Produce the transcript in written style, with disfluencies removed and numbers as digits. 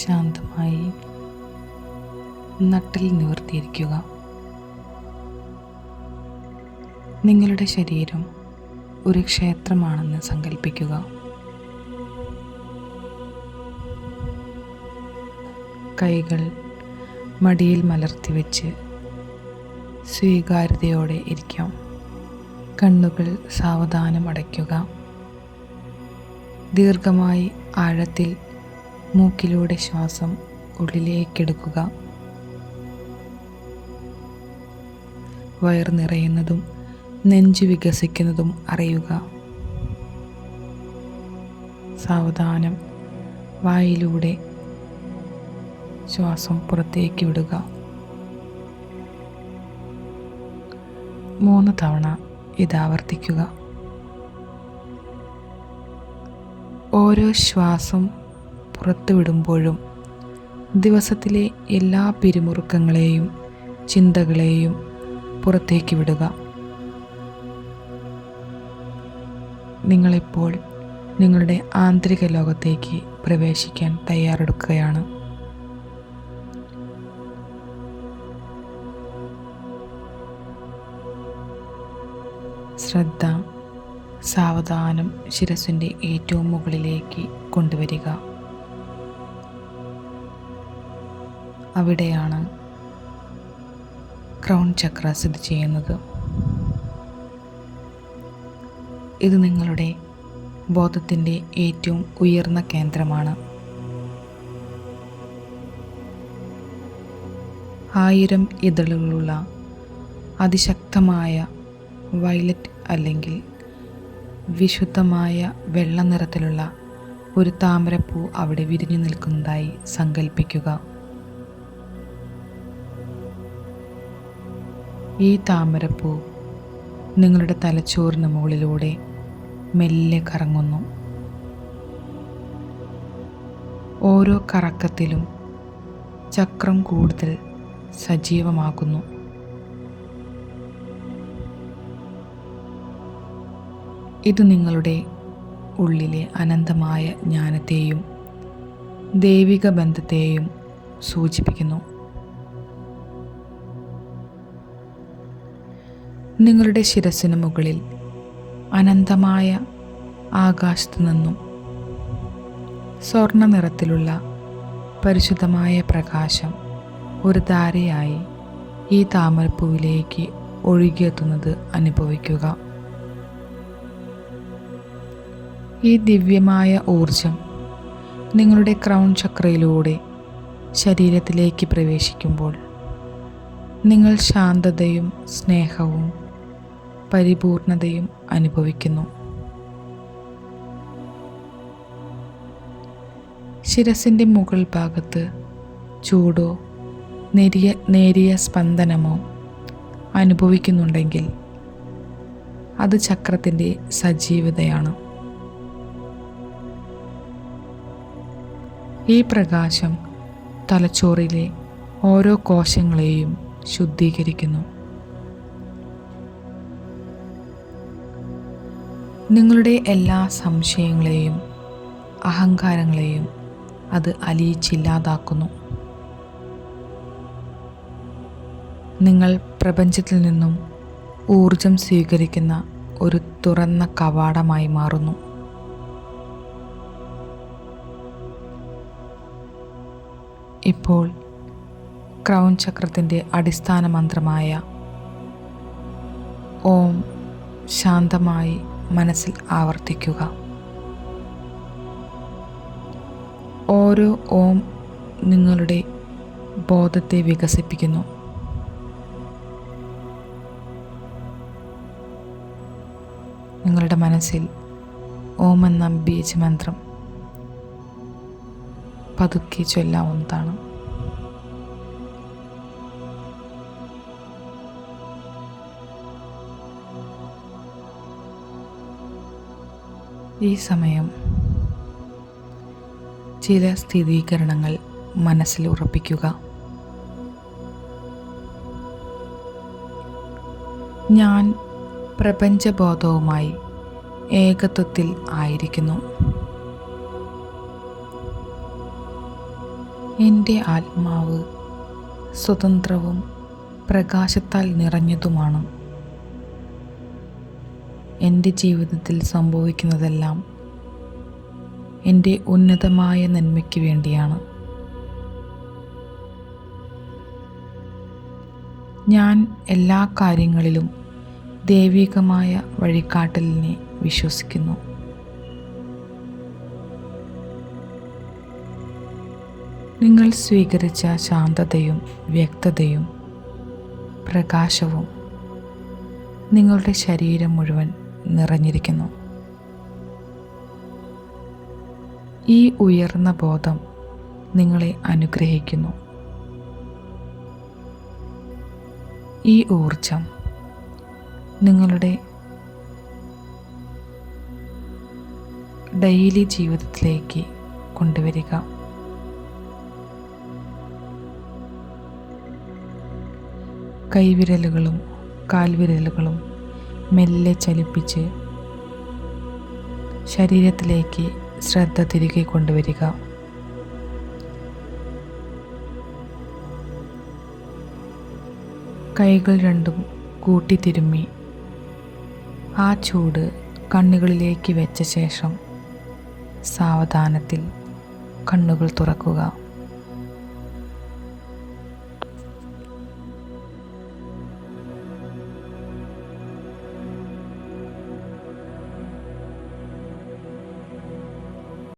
ശാന്തമായി നട്ടിൽ നിവർത്തിയിരിക്കുക. നിങ്ങളുടെ ശരീരം ഒരു ക്ഷേത്രമാണെന്ന് സങ്കല്പിക്കുക. കൈകൾ മടിയിൽ മലർത്തി വെച്ച് സ്വീകാര്യതയോടെ ഇരിക്കാം. കണ്ണുകൾ സാവധാനം അടയ്ക്കുക. ദീർഘമായി ആഴത്തിൽ മൂക്കിലൂടെ ശ്വാസം ഉള്ളിലേക്കെടുക്കുക. വയർ നിറയുന്നതും നെഞ്ചു വികസിക്കുന്നതും അറിയുക. സാവധാനം വായിലൂടെ ശ്വാസം പുറത്തേക്ക് വിടുക. 3 തവണ ഇത് ആവർത്തിക്കുക. ഓരോ ശ്വാസം പുറത്തുവിടുമ്പോഴും ദിവസത്തിലെ എല്ലാ പിരിമുറുക്കങ്ങളെയും ചിന്തകളെയും പുറത്തേക്ക് വിടുക. നിങ്ങളിപ്പോൾ നിങ്ങളുടെ ആന്തരിക ലോകത്തേക്ക് പ്രവേശിക്കാൻ തയ്യാറെടുക്കുകയാണ്. ശ്രദ്ധ സാവധാനം ശിരസിൻ്റെ ഏറ്റവും മുകളിലേക്ക് കൊണ്ടുവരിക. അവിടെയാണ് ക്രൗൺ ചക്ര സ്ഥിതി ചെയ്യുന്നത്. ഇത് നിങ്ങളുടെ ബോധത്തിൻ്റെ ഏറ്റവും ഉയർന്ന കേന്ദ്രമാണ്. 1000 ഇതളുകളുള്ള അതിശക്തമായ വയലറ്റ് അല്ലെങ്കിൽ വിശുദ്ധമായ വെള്ള നിറത്തിലുള്ള ഒരു താമരപ്പൂ അവിടെ വിരിഞ്ഞു നിൽക്കുന്നതായി സങ്കല്പിക്കുക. ഈ താമരപ്പൂ നിങ്ങളുടെ തലച്ചോറിന് മുകളിലൂടെ മെല്ലെ കറങ്ങുന്നു. ഓരോ കറക്കത്തിലും ചക്രം കൂടുതൽ സജീവമാകുന്നു. ഇത് നിങ്ങളുടെ ഉള്ളിലെ അനന്തമായ ജ്ഞാനത്തെയും ദൈവിക ബന്ധത്തെയും സൂചിപ്പിക്കുന്നു. നിങ്ങളുടെ ശിരസിന് മുകളിൽ അനന്തമായ ആകാശത്തു നിന്നും സ്വർണ്ണ നിറത്തിലുള്ള പരിശുദ്ധമായ പ്രകാശം ഒരു ധാരയായി ഈ താമരപ്പൂവിലേക്ക് ഒഴുകിയെത്തുന്നത് അനുഭവിക്കുക. ഈ ദിവ്യമായ ഊർജം നിങ്ങളുടെ ക്രൗൺ ചക്രയിലൂടെ ശരീരത്തിലേക്ക് പ്രവേശിക്കുമ്പോൾ നിങ്ങൾ ശാന്തതയും സ്നേഹവും പരിപൂർണതയും അനുഭവിക്കുന്നു. ശിരസിൻ്റെ മുകൾ ഭാഗത്ത് ചൂടോ നേരിയ സ്പന്ദനമോ അനുഭവിക്കുന്നുണ്ടെങ്കിൽ അത് ചക്രത്തിൻ്റെ സജീവതയാണ്. ഈ പ്രകാശം തലച്ചോറിലെ ഓരോ കോശങ്ങളെയും ശുദ്ധീകരിക്കുന്നു. നിങ്ങളുടെ എല്ലാ സംശയങ്ങളെയും അഹങ്കാരങ്ങളെയും അത് അലിയിച്ചില്ലാതാക്കുന്നു. നിങ്ങൾ പ്രപഞ്ചത്തിൽ നിന്നും ഊർജം സ്വീകരിക്കുന്ന ഒരു തുറന്ന കവാടമായി മാറുന്നു. ഇപ്പോൾ ക്രൗൺ ചക്രത്തിൻ്റെ അടിസ്ഥാന മന്ത്രമായ ഓം ശാന്തമായി മനസ്സിൽ ആവർത്തിക്കുക. ഓരോ ഓം നിങ്ങളുടെ ബോധത്തെ വികസിപ്പിക്കുന്നു. നിങ്ങളുടെ മനസ്സിൽ ഓം എന്ന ബീജമന്ത്രം പതുക്കെ ചൊല്ലാവുന്നതാണ്. ഈ സമയം ചില സ്ഥിരീകരണങ്ങൾ മനസ്സിൽ ഉറപ്പിക്കുക. ഞാൻ പ്രപഞ്ചബോധവുമായി ഏകത്വത്തിൽ ആയിരിക്കുന്നു. എൻ്റെ ആത്മാവ് സ്വതന്ത്രവും പ്രകാശത്താൽ നിറഞ്ഞതുമാണ്. എൻ്റെ ജീവിതത്തിൽ സംഭവിക്കുന്നതെല്ലാം എൻ്റെ ഉന്നതമായ നന്മയ്ക്ക് വേണ്ടിയാണ്. ഞാൻ എല്ലാ കാര്യങ്ങളിലും ദൈവികമായ വഴികാട്ടലിനെ വിശ്വസിക്കുന്നു. നിങ്ങൾ സ്വീകരിച്ച ശാന്തതയും വ്യക്തതയും പ്രകാശവും നിങ്ങളുടെ ശരീരം മുഴുവൻ നിറഞ്ഞിരിക്കുന്നു. ഈ ഉയർന്ന ബോധം നിങ്ങളെ അനുഗ്രഹിക്കുന്നു. ഈ ഊർജം നിങ്ങളുടെ ഡെയിലി ജീവിതത്തിലേക്ക് കൊണ്ടുവരിക. കൈവിരലുകളും കാൽവിരലുകളും മെല്ലെ ചലിപ്പിച്ച് ശരീരത്തിലേക്ക് ശ്രദ്ധ തിരികെ കൊണ്ടുവരിക. കൈകൾ രണ്ടും കൂട്ടിത്തിരുമ്മി ആ ചൂട് കണ്ണുകളിലേക്ക് വെച്ച ശേഷം സാവധാനത്തിൽ കണ്ണുകൾ തുറക്കുക.